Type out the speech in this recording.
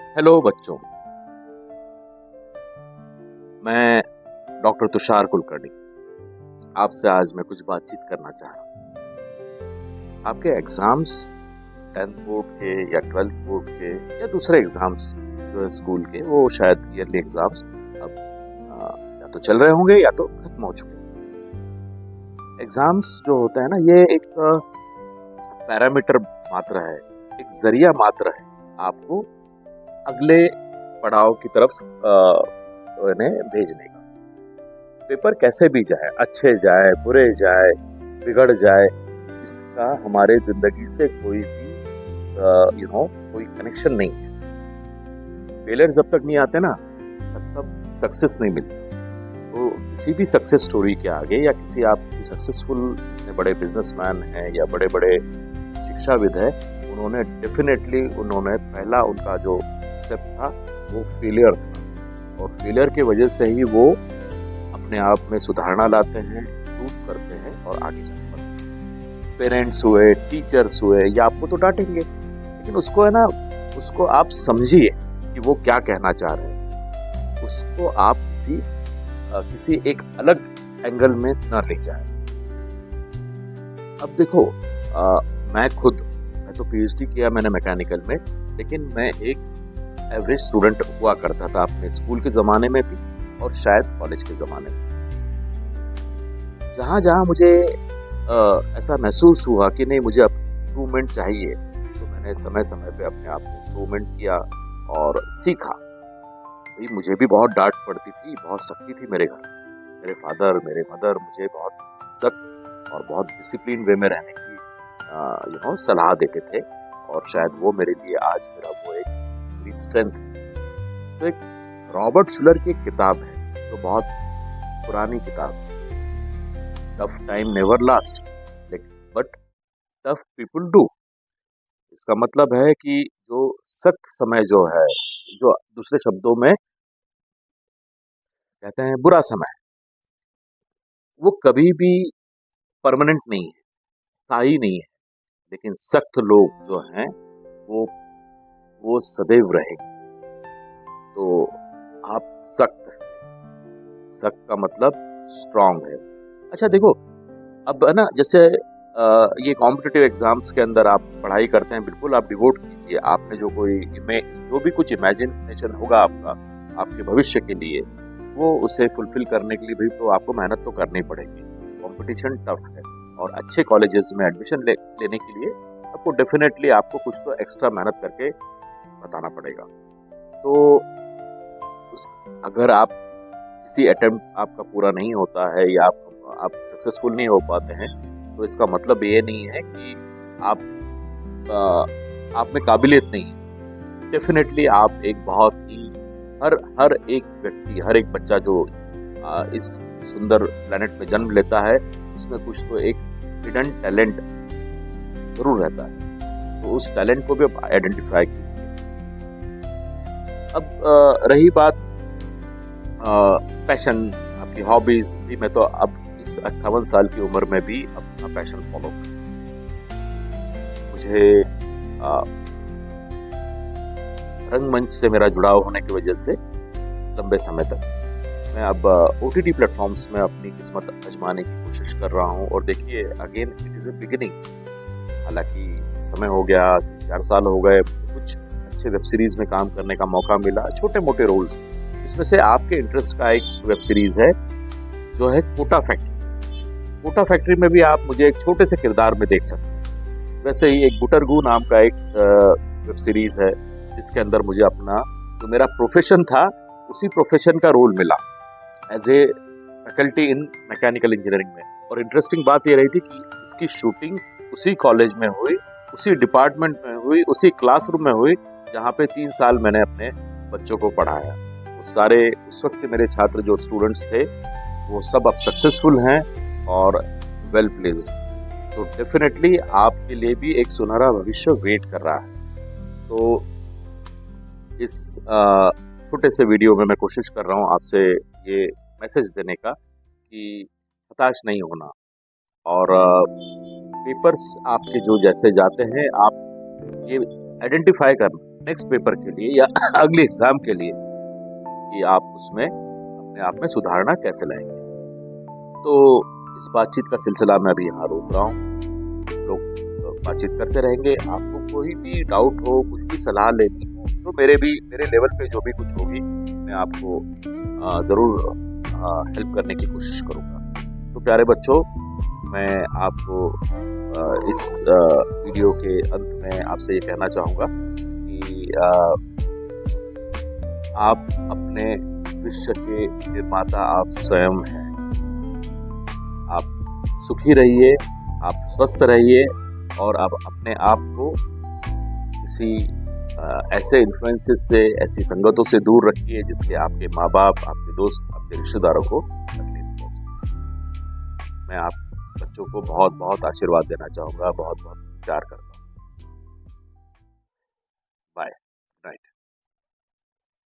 Hello बच्चों, मैं doctor Tushar Kulkarni आपसे आज मैं कुछ बातचीत करना चाह रहा हूँ। आपके एग्जाम्स 10th बोर्ड के या 12th बोर्ड के या दूसरे एग्जाम्स जो है स्कूल के, वो शायद ईयरली एग्जाम्स अब या तो चल रहे होंगे या तो खत्म हो चुके होंगे। एग्जाम्स जो होते हैं ना, ये एक पैरामीटर मात्र है, एक जरिया मात्र है आपको अगले पड़ाव की तरफ इन्हें भेजने का। पेपर कैसे भी जाए, अच्छे जाए, बुरे जाए, बिगड़ जाए, इसका हमारे जिंदगी से कोई भी कोई कनेक्शन नहीं है। फेलियर जब तक नहीं आते ना, तब तक सक्सेस नहीं मिलती। तो किसी भी सक्सेस स्टोरी के आगे या किसी सक्सेसफुल बड़े बिजनेसमैन हैं या बड़े बड़े शिक्षाविद हैं, उन्होंने पहला उनका जो स्टेप था वो फेलियर था, और फेलियर की वजह से ही वो अपने आप में सुधारना लाते हैं, इम्प्रूव करते हैं और आगे चल पाते हैं। पेरेंट्स हुए, टीचर्स हुए, या आपको तो डांटेंगे, लेकिन उसको है ना, उसको आप समझिए कि वो क्या कहना चाह रहे हैं। उसको आप किसी एक अलग एंगल में न ले जाए। अब देखो, मैं तो पीएचडी किया मैंने मैकेनिकल में, लेकिन मैं एक एवरेज स्टूडेंट हुआ करता था अपने स्कूल के ज़माने में भी और शायद कॉलेज के ज़माने में। जहाँ जहाँ मुझे ऐसा महसूस हुआ कि नहीं, मुझे अब इम्प्रूवमेंट चाहिए, तो मैंने समय समय पे अपने आप में इम्प्रूवमेंट किया और सीखा। भाई, मुझे भी बहुत डांट पड़ती थी, बहुत सख्ती थी मेरे घर। मेरे फादर, मेरे मदर मुझे बहुत सख्त और बहुत डिसिप्लिन वे में रहने की सलाह देते थे, और शायद वो मेरे लिए आज मेरा वो एक मेरी स्ट्रेंथ है। तो एक रॉबर्ट शुलर की एक किताब है, जो तो बहुत पुरानी किताब है, tough time never last but tough people do. इसका मतलब है कि जो सख्त समय जो है, जो दूसरे शब्दों में कहते हैं बुरा समय, वो कभी भी परमानेंट नहीं है, स्थायी नहीं है। लेकिन सख्त लोग जो हैं वो सदैव रहेंगे। तो आप सख्त हैं, सख्त का मतलब स्ट्रांग है। अच्छा देखो, अब है ना, जैसे ये कॉम्पिटिटिव एग्जाम्स के अंदर आप पढ़ाई करते हैं, बिल्कुल आप डिवोट कीजिए। आपने जो भी कुछ इमेजिनेशन होगा आपका आपके भविष्य के लिए, वो उसे फुलफिल करने के लिए भी तो आपको मेहनत तो करनी पड़ेगी। कंपटीशन टफ है, और अच्छे कॉलेजेस में एडमिशन लेने के लिए आपको डेफिनेटली कुछ तो एक्स्ट्रा मेहनत करके बताना पड़ेगा। तो अगर आप किसी अटेम्प्ट आपका पूरा नहीं होता है या आप सक्सेसफुल नहीं हो पाते हैं, तो इसका मतलब ये नहीं है कि आप में काबिलियत नहीं है। डेफिनेटली आप एक बहुत ही हर एक व्यक्ति, हर एक बच्चा जो इस सुंदर प्लेनेट में जन्म लेता है, उसमें कुछ तो एक हिडन टैलेंट जरूर रहता है। तो उस टैलेंट को भी आप आइडेंटिफाई कीजिए। अब रही बात पैशन, आपकी हॉबीज भी, मैं तो अब इस 58 साल की उम्र में भी अपना पैशन फॉलो करता हूँ। मुझे रंगमंच से मेरा जुड़ाव होने की वजह से लंबे समय तक मैं अब OTT प्लेटफॉर्म्स में अपनी किस्मत आजमाने की कोशिश कर रहा हूँ। और देखिए, again it is a beginning. हालांकि समय हो गया, 4 साल हो गए, कुछ अच्छे वेब सीरीज में काम करने का मौका मिला, छोटे मोटे रोल्स। इसमें से आपके इंटरेस्ट का एक वेब सीरीज है जो है कोटा फैक्ट्री। कोटा फैक्ट्री में भी आप मुझे एक छोटे से किरदार में देख सकते हैं। वैसे ही एक गुटरगू नाम का एक वेब सीरीज है, जिसके अंदर मुझे अपना जो मेरा प्रोफेशन था, उसी प्रोफेशन का रोल मिला as a faculty in mechanical engineering में। और इंटरेस्टिंग बात ये रही थी कि इसकी शूटिंग उसी कॉलेज में हुई, उसी डिपार्टमेंट में हुई, उसी क्लासरूम में हुई जहाँ पे 3 साल मैंने अपने बच्चों को पढ़ाया। उस वक्त के मेरे छात्र जो स्टूडेंट्स थे, वो सब अब सक्सेसफुल हैं और वेल प्लेस्ड। तो डेफिनेटली आपके लिए भी एक सुनहरा भविष्य वेट कर रहा है। तो इस छोटे से वीडियो में मैं कोशिश कर रहा हूँ आपसे ये मैसेज देने का कि हताश नहीं होना, और पेपर्स आपके जो जैसे जाते हैं, आप ये आइडेंटिफाई करना, नेक्स्ट पेपर के लिए या अगले एग्जाम के लिए कि आप उसमें अपने आप में सुधारना कैसे लाएंगे। तो इस बातचीत का सिलसिला मैं अभी यहाँ रोक रहा हूँ। लोग बातचीत करते रहेंगे। आपको कोई भी डाउट हो, कुछ भी सलाह लेनी हो, तो मेरे लेवल पे जो भी कुछ होगी मैं आपको ज़रूर हेल्प करने की कोशिश करूँगा। तो प्यारे बच्चों, मैं आपको इस वीडियो के अंत में आपसे ये कहना चाहूँगा कि आप अपने भविष्य के निर्माता आप स्वयं हैं। आप सुखी रहिए, आप स्वस्थ रहिए और आप अपने आप को किसी ऐसे इन्फ्लुएंसेस से, ऐसी संगतों से दूर रखिए जिसके आपके माँ बाप, आपके दोस्त, आपके रिश्तेदारों को तकलीफ पहुंचे। मैं आप बच्चों को बहुत बहुत आशीर्वाद देना चाहूँगा, बहुत बहुत प्यार करता हूँ। Bye, good night.